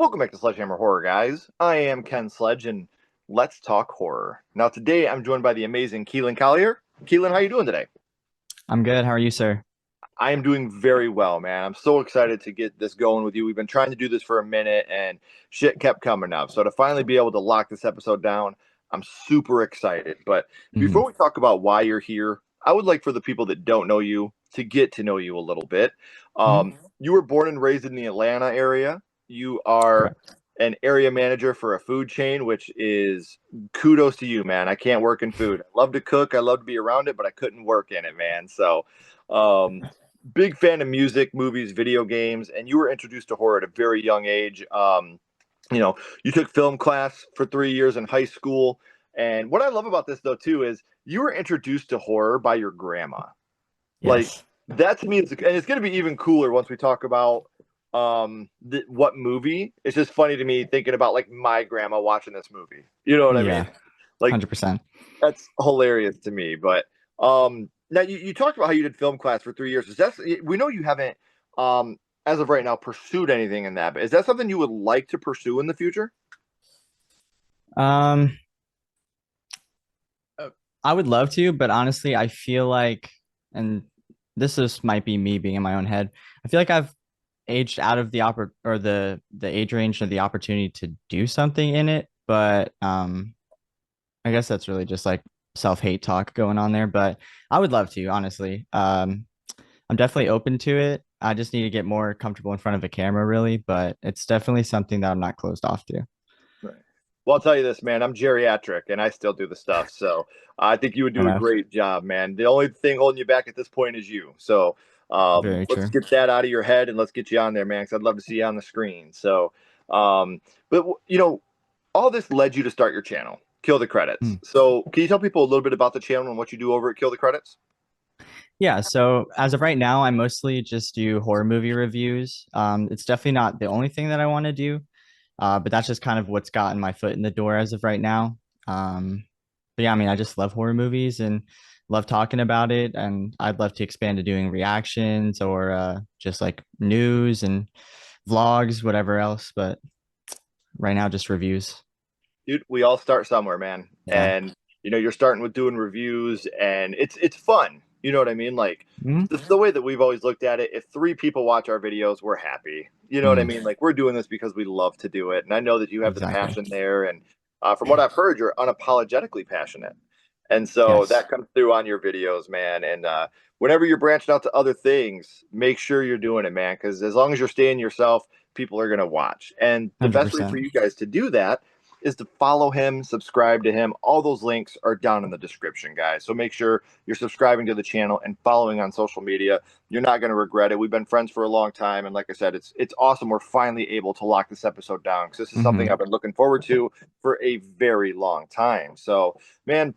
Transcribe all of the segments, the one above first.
Welcome back to Sledgehammer Horror, guys. I am Ken Sledge, and let's talk horror. Now, today I'm joined by the amazing Keelinn Collier. Keelinn, how you doing today? I'm good. How are you, sir? I am doing very well, man. I'm so excited to get this going with you. We've been trying to do this for a minute, and shit kept coming up. So to finally be able to lock this episode down, I'm super excited. But Mhm. before we talk about why you're here, I would like for the people that don't know you to get to know you a little bit. Mhm. You were born and raised in the Atlanta area. You are Correct. an area manager for a food chain, which is kudos to you, man. I can't work in food. I love to cook. I love to be around it, but I couldn't work in it, man. So, um, big fan of music, movies, video games, and you were introduced to horror at a very young age. You know, you took film class for 3 years in high school. And what I love about this, though, too, is you were introduced to horror by your grandma. Like, Yes. that to me is, and it's going to be even cooler once we talk about what movie. It's just funny to me thinking about like my grandma watching this movie. You know what I mean? Yeah. Like, 100%. that's hilarious to me. But now you talked about how you did film class for 3 years. Is that we know you haven't um, as of right now pursued anything in that, but is that something you would like to pursue in the future? Um, I would love to, but honestly, I feel like, and this just might be me being in my own head. I feel like I've aged out of the the age range of the opportunity to do something in it. But I guess that's really just like self-hate talk going on there. But I would love to, honestly. I'm definitely open to it. I just need to get more comfortable in front of a camera, really. But it's definitely something that I'm not closed off to. Right. Well, I'll tell you this, man. I'm geriatric and I still do the stuff. So I think you would Fair do a enough. great job, man. The only thing holding you back at this point is you. So Very let's true. get that out of your head and let's get you on there, man, because I'd love to see you on the screen. So, but you know, all this led you to start your channel, Kill the Credits. Hmm. So can you tell people a little bit about the channel and what you do over at Kill the Credits? Yeah, so as of right now, I mostly just do horror movie reviews. It's definitely not the only thing that I want to do, but that's just kind of what's gotten my foot in the door as of right now. Um, but yeah, I mean, I just love horror movies and love talking about it, and I'd love to expand to doing reactions or just like news and vlogs, whatever else. But right now, just reviews. Dude, we all start somewhere, man. Yeah. And you know, you're starting with doing reviews, and it's fun. You know what I mean? Like Mhm. the way that we've always looked at it. If three people watch our videos, we're happy. You know what I Mm, mean? Like we're doing this because we love to do it, and I know that you have the exactly. passion there. And from what I've heard, you're unapologetically passionate, and so Yes. that comes through on your videos, man. And whenever you're branching out to other things, make sure you're doing it, man. Because as long as you're staying yourself, people are gonna watch. And the best way for 100%. you guys to do that is to follow him, subscribe to him. All those links are down in the description, guys. So make sure you're subscribing to the channel and following on social media. You're not going to regret it. We've been friends for a long time, and like I said, it's awesome. We're finally able to lock this episode down because this is something Hmm. I've been looking forward to for a very long time. So, man,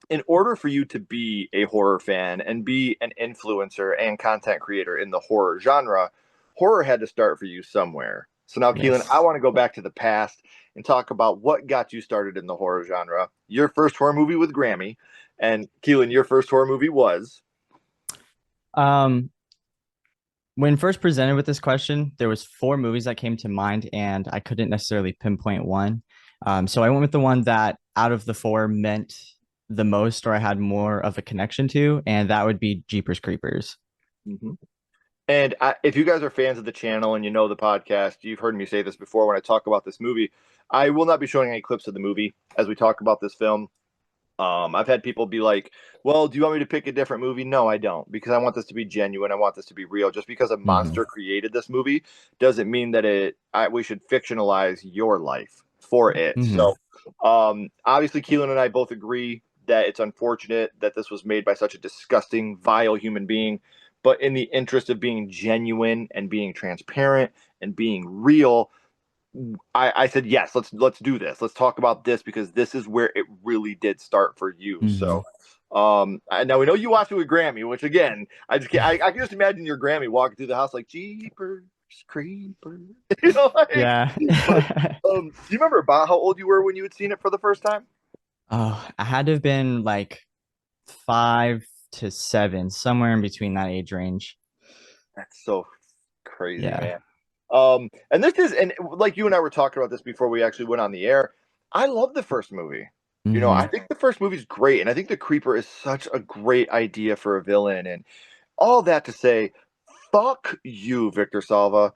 in order for you to be a horror fan and be an influencer and content creator in the horror genre, horror had to start for you somewhere. So now, Keelan, I Yes. want to go back to the past and talk about what got you started in the horror genre. Your first horror movie with Grammy, and Keelan, your first horror movie was. Um, when first presented with this question, there was four movies that came to mind, and I couldn't necessarily pinpoint one. So I went with the one that out of the four meant the most, or I had more of a connection to, and that would be Jeepers Creepers. Mhm. And if you guys are fans of the channel and you know the podcast, you've heard me say this before when I talk about this movie. I will not be showing any clips of the movie as we talk about this film. I've had people be like, "Well, do you want me to pick a different movie?" No, I don't, because I want this to be genuine. I want this to be real. Just because a Hmm. monster created this movie doesn't mean that we should fictionalize your life for it. Hmm. So, obviously, Keelan and I both agree that it's unfortunate that this was made by such a disgusting, vile human being. But in the interest of being genuine and being transparent and being real, I said yes. Let's do this. Let's talk about this because this is where it really did start for you. Hmm. So, now we know you watched it with Grammy, which again, I can just imagine your Grammy walking through the house like Jeepers Creepers, you know. Like, Yeah. but do you remember about how old you were when you had seen it for the first time? Oh, I had to have been like 5 to 7, somewhere in between that age range. That's so crazy, Yeah. man. And this is, and like you and I were talking about this before we actually went on the air. I love the first movie. You know, I Hmm. think the first movie's great, and I think the Creeper is such a great idea for a villain. And all that to say, fuck you, Victor Salva.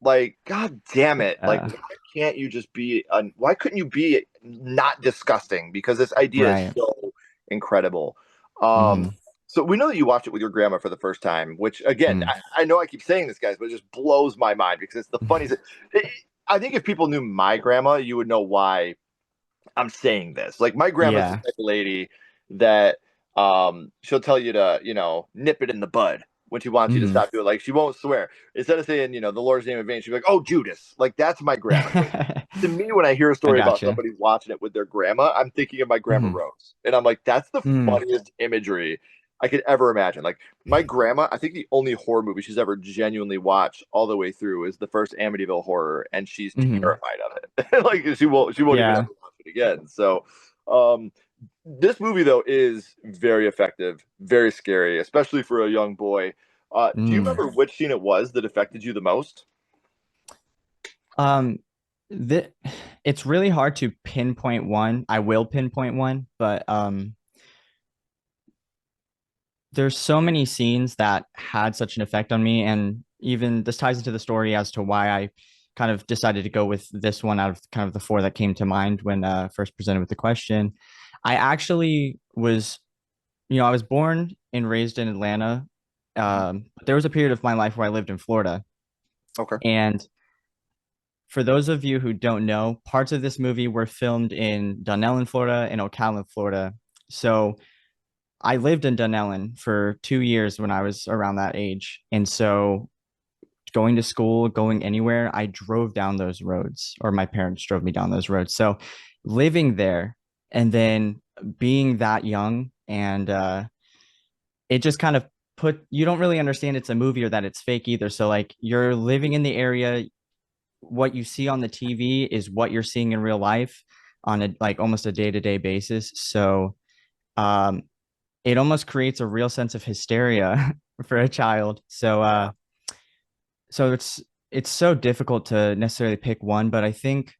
Like, god damn it. Like, Uh, why can't you just be why couldn't you be not disgusting? Because this idea is right. so incredible. Um, Hmm. so we know that you watched it with your grandma for the first time, which again, Mm. I know I keep saying this, guys, but it just blows my mind because it's the funniest. I think if people knew my grandma, you would know why I'm saying this. Like my grandma's the Yeah. type of lady that she'll tell you to, nip it in the bud when she wants you to Hmm. stop doing it. Like she won't swear. Instead of saying, the Lord's name in vain, she'll be like, oh Judas. Like that's my grandma. So to me, when I hear a I story about gotcha. somebody watching it with their grandma, I'm thinking of my grandma Hmm. Rose. And I'm like, that's the Mm. funniest imagery I could ever imagine. Like my grandma, I think the only horror movie she's ever genuinely watched all the way through is the first Amityville horror, and she's Hmm. terrified of it. Like she won't even Yeah. ever watch it again. So um this movie though is very effective, very scary, especially for a young boy. Do you Mm. remember which scene it was that affected you the most? Um, the it's really hard to pinpoint one. I will pinpoint one, but there's so many scenes that had such an effect on me, and even this ties into the story as to why I kind of decided to go with this one out of kind of the four that came to mind when first presented with the question. I actually was, I was born and raised in Atlanta. But there was a period of my life where I lived in Florida, Okay. and for those of you who don't know, parts of this movie were filmed in Dunellen, Florida, and Ocala, Florida. So I lived in Dunellen for 2 years when I was around that age. And so going to school, going anywhere, I drove down those roads, or my parents drove me down those roads. So living there and then being that young, and it just kind of you don't really understand it's a movie or that it's fake either. So like you're living in the area, what you see on the TV is what you're seeing in real life on a like almost a day-to-day basis. So um it almost creates a real sense of hysteria for a child. So it's so difficult to necessarily pick one, but I think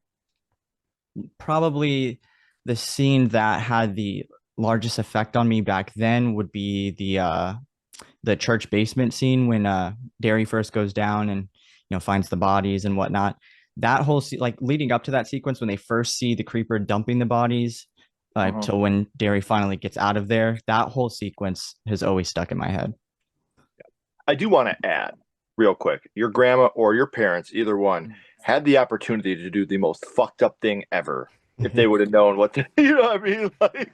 probably the scene that had the largest effect on me back then would be the church basement scene when Derry first goes down and finds the bodies and whatnot. That whole like leading up to that sequence when they first see the creeper dumping the bodies, Mhm. till when Derry finally gets out of there, that whole sequence has always stuck in my head. I do want to add real quick, your grandma or your parents, either one, had the opportunity to do the most fucked up thing ever if they would have known what to, you know what I mean? Like,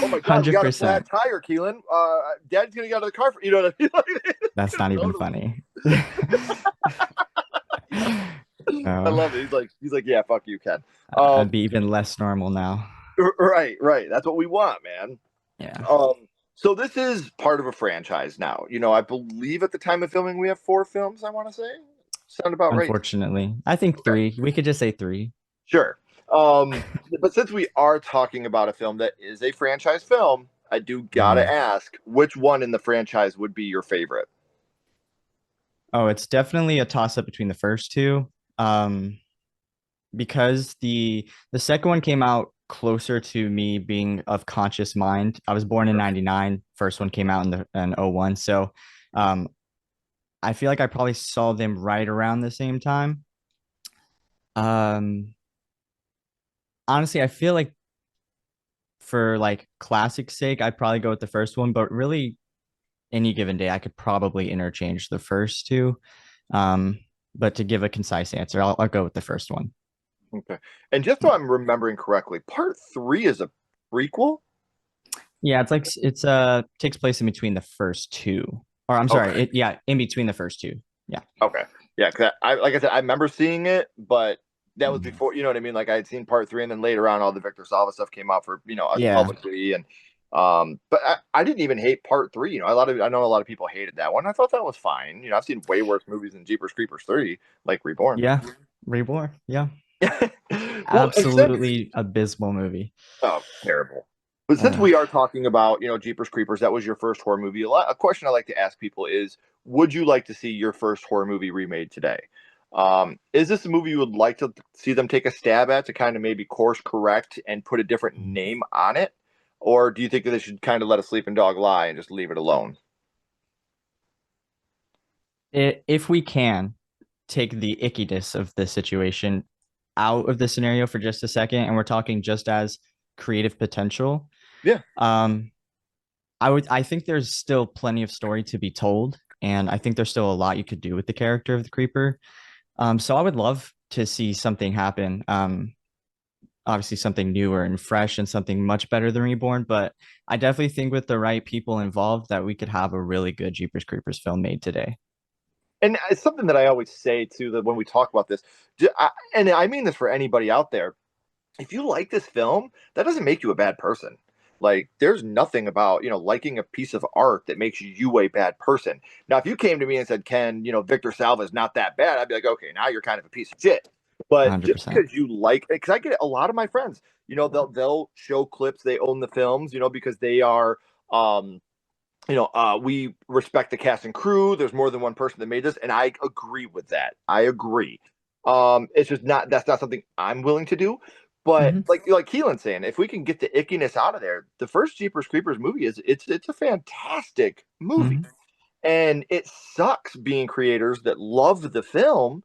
oh my God, we got a flat 100%. tire, Keelan. Dad's gonna get out of the car for, you know what I mean? Like, That's not even totally. funny. I Oh, love it. He's like, yeah, fuck you, Ken. I'd Um, be even less normal now. right, right. That's what we want, man. Yeah. So this is part of a franchise now. I believe at the time of filming we have four films. I want to say, sound about right. Unfortunately, I think Okay, three. We could just say three. sure. Um, but since we are talking about a film that is a franchise film, I do gotta Mhm. ask, which one in the franchise would be your favorite? Oh, it's definitely a toss up between the first two. Um, because the second one came out closer to me being of conscious mind. I was born in 99. First one came out in 01. So um I feel like I probably saw them right around the same time. Um Honestly, I feel like for like classic sake, I'd probably go with the first one, but really any given day I could probably interchange the first two. Um, but to give a concise answer, I'll go with the first one. Okay. And just so I'm remembering correctly, part three is a prequel? Yeah, it's like it's takes place in between the first two. Or I'm sorry, Okay. in between the first two. Yeah. Okay. Yeah, because like I said, I remember seeing it, but that was Mhm. before, you know what I mean? Like I had seen part three, and then later on all the Victor Salva stuff came out for, us Yeah. publicly. And but I didn't even hate part three. I know a lot of people hated that one. I thought that was fine. I've seen way worse movies than Jeepers Creepers 3, like Reborn. Yeah. Reborn. Yeah. Well, and since Absolutely abysmal movie. oh, terrible. But since Uh, we are talking about, Jeepers Creepers, that was your first horror movie. A question I like to ask people is, would you like to see your first horror movie remade today? Is this a movie you would like to see them take a stab at to kind of maybe course correct and put a different name on it? Or do you think that they should kind of let a sleeping dog lie and just leave it alone? if we can take the ickiness of the situation out of the scenario for just a second, and we're talking just as creative potential, Yeah. um, I think there's still plenty of story to be told, and I think there's still a lot you could do with the character of the creeper. So I would love to see something happen. Obviously something newer and fresh and something much better than Reborn, but I definitely think with the right people involved that we could have a really good Jeepers Creepers film made today. And it's something that I always say too, that when we talk about this, and I mean this for anybody out there, if you like this film, that doesn't make you a bad person. Like, there's nothing about, liking a piece of art that makes you a bad person. Now, if you came to me and said, Ken, Victor Salva is not that bad, I'd be like, okay, now you're kind of a piece of shit. But just 100%. because you like it, because I get a lot of my friends, they'll show clips, they own the films, because they are, um, we respect the cast and crew. There's more than one person that made this, and I agree with that. I agree. It's just not that's not something I'm willing to do. But Mm-hmm. like Keelan saying, if we can get the ickiness out of there, the first Jeepers Creepers movie it's a fantastic movie, Mm-hmm. and it sucks being creators that love the film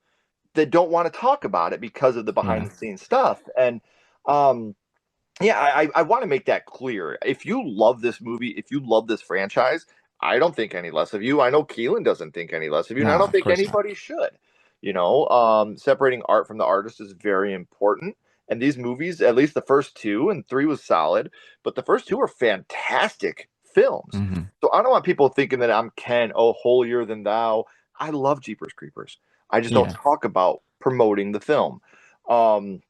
that don't want to talk about it because of the behind Yeah. the scenes stuff. And um, yeah, I want to make that clear. If you love this movie, if you love this franchise, I don't think any less of you. I know Keelan doesn't think any less of you, and I Nah, don't of think course not. anybody should. Separating art from the artist is very important. And these movies, at least the first two, and three was solid, but the first two are fantastic films. Mm-hmm. So I don't want people thinking that I'm Ken, oh, holier than thou. I love Jeepers Creepers. I just don't Yeah. talk about promoting the film. Um,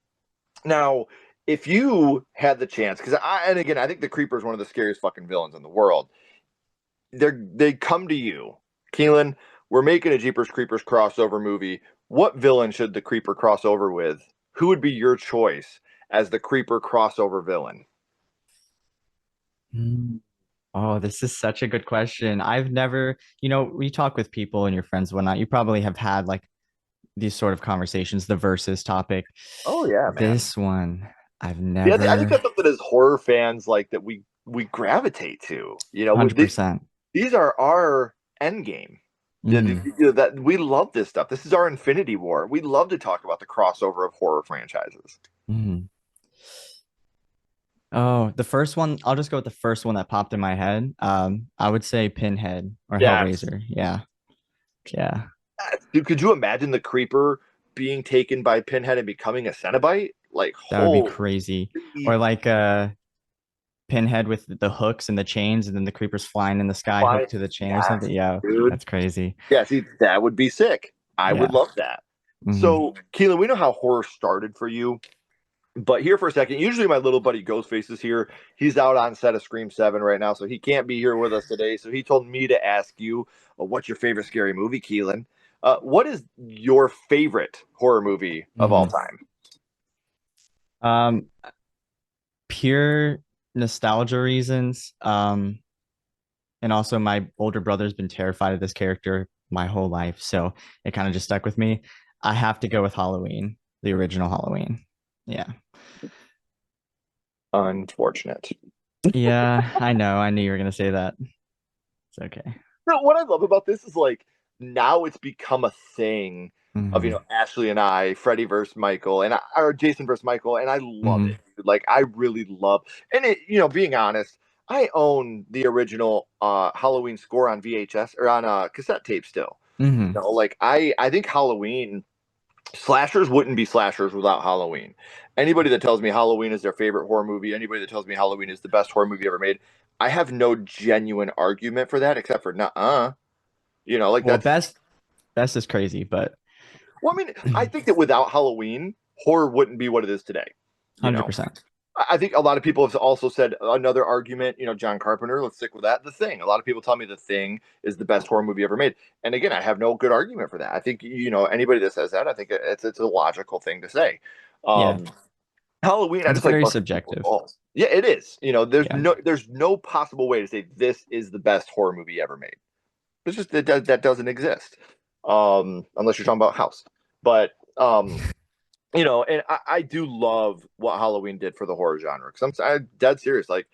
Now, if you had the chance, and again, I think the Creeper is one of the scariest fucking villains in the world. They come to you, Keelan. We're making a Jeepers Creepers crossover movie. What villain should the Creeper cross over with? Who would be your choice as the Creeper crossover villain? Mm. Oh, this is such a good question. I've never, we talk with people and your friends, and whatnot. You probably have had like these sort of conversations, the versus topic. Oh yeah, man. This one, I've Yeah, I think never that's something as horror fans like that we gravitate to. 100%. These are our end game. Mm-hmm. That we love this stuff. This is our Infinity War. We love to talk about the crossover of horror franchises. Mm-hmm. Oh, the first one, I'll just go with the first one that popped in my head. I would say Pinhead or Yes. Hellraiser. Yeah. Yeah. Dude, could you imagine the creeper being taken by Pinhead and becoming a Cenobite? Like, That would be holy crazy. Or like Pinhead with the hooks and the chains, and then the creepers flying in the sky fine. hooked to the chain or Yes, something. Yeah, dude. that's crazy. Yeah, see, that would be sick. I would Yeah. love that. Hmm. So, Keelan, we know how horror started for you. But here for a second, usually my little buddy Ghostface is here. He's out on set of Scream 7 right now, so he can't be here with us today. So he told me to ask you, what's your favorite scary movie, Keelan? What is your favorite horror movie of all Hmm. time? Um, Pure nostalgia reasons. And also my older brother's been terrified of this character my whole life, so it kind of just stuck with me. I have to go with Halloween, the original Halloween. Yeah. Unfortunate. Yeah, I know. I knew you were gonna say that. It's okay. No, what I love about this is like now it's become a thing of Hmm. Ashley and I, Freddie versus Michael, or Jason versus Michael, and I love it. Hmm. Dude. Like I really love, and being honest, I own the original Halloween score on VHS or on cassette tape still. Hmm. Like I think Halloween slashers wouldn't be slashers without Halloween. Anybody that tells me Halloween is their favorite horror movie, anybody that tells me Halloween is the best horror movie ever made, I have no genuine argument for that except for nah. Like Well, that's best is crazy, but well, I mean, I think that without Halloween, horror wouldn't be what it is today. You know, 100%. I think a lot of people have also said another argument. John Carpenter. Let's stick with that. The Thing. A lot of people tell me The Thing is the best horror movie ever made, and again, I have no good argument for that. I think anybody that says that, I think it's a logical thing to say. Yeah, Um, Halloween, I it's just like very busting people's subjective. balls. Yeah, it is. You know, Yeah. there's no possible way to say this is the best horror movie ever made. It's just that doesn't exist. Unless you're talking about House. But you know, and I do love what Halloween did for the horror genre because I'm dead serious. Like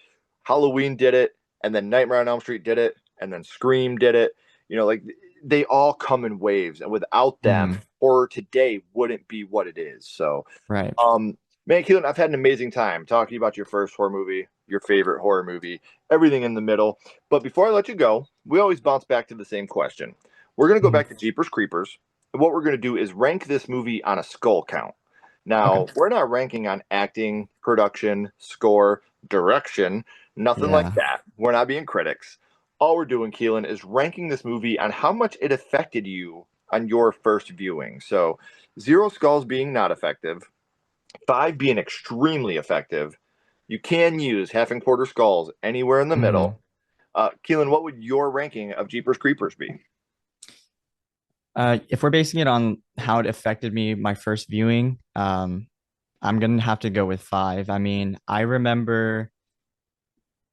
Halloween did it, and then Nightmare on Elm Street did it, and then Scream did it. You know, like they all come in waves, and without them, Hmm. horror today wouldn't be what it is. So, Right. man, Keelan, I've had an amazing time talking about your first horror movie, your favorite horror movie, everything in the middle. But before I let you go, we always bounce back to the same question. We're gonna go Mhm. back to Jeepers Creepers. And what we're gonna do is rank this movie on a skull count. Okay. Now, we're not ranking on acting, production, score, direction, nothing like Yeah. that. We're not being critics. All we're doing, Keelan, is ranking this movie on how much it affected you on your first viewing. So, zero skulls being not effective, five being extremely effective. You can use half and quarter skulls anywhere in the Hmm. middle. Keelan, what would your ranking of Jeepers Creepers be? If we're basing it on how it affected me my first viewing, I'm gonna have to go with five. I mean, I remember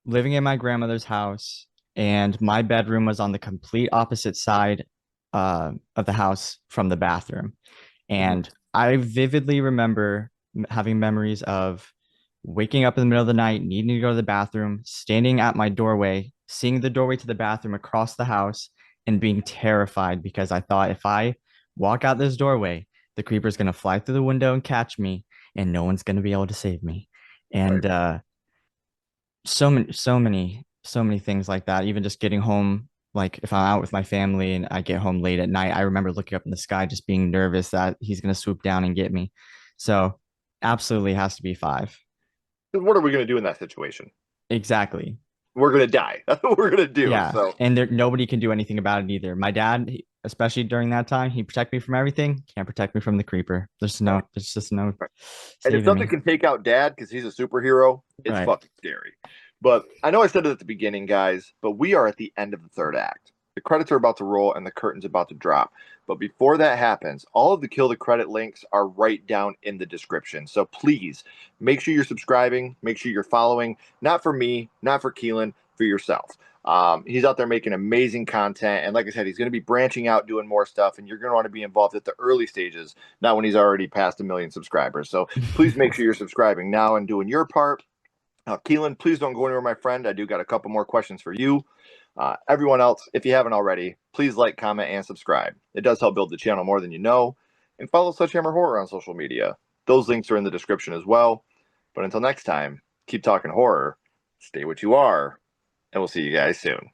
living in my grandmother's house, and my bedroom was on the complete opposite side of the house from the bathroom. Mhm. And I vividly remember having memories of waking up in the middle of the night, needing to go to the bathroom, standing at my doorway, seeing the doorway to the bathroom across the house, and being terrified because I thought if I walk out this doorway, the creeper's going to fly through the window and catch me, and no one's going to be able to save me. Right. And so many things like that. Even just getting home, like if I'm out with my family and I get home late at night, I remember looking up in the sky, just being nervous that he's going to swoop down and get me. So absolutely has to be five. What are we going to do in that situation? Exactly. We're going to die. That's what we're going to do. Yeah. So, And there, nobody can do anything about it either. My dad, especially during that time, he protect me from everything. Can't protect me from the creeper. right. There's just no Right. And if saving something me. can take out dad because he's a superhero, it's Right. fucking scary. But I know I said it at the beginning, guys, but we are at the end of the third act. The credits are about to roll and the curtain's about to drop. But before that happens, all of the kill the credit links are right down in the description. So please make sure you're subscribing, make sure you're following, not for me, not for Keelan, for yourself. He's out there making amazing content. And like I said, he's going to be branching out, doing more stuff. And you're going to want to be involved at the early stages, not when he's already past 1 million subscribers. So please make sure you're subscribing now and doing your part. Keelan, please don't go anywhere, my friend. I do got a couple more questions for you. Everyone else, if you haven't already, please like, comment, and subscribe. It does help build the channel more than you know. And follow SledgeHammer Horror on social media. Those links are in the description as well. But until next time, keep talking horror, stay what you are, and we'll see you guys soon.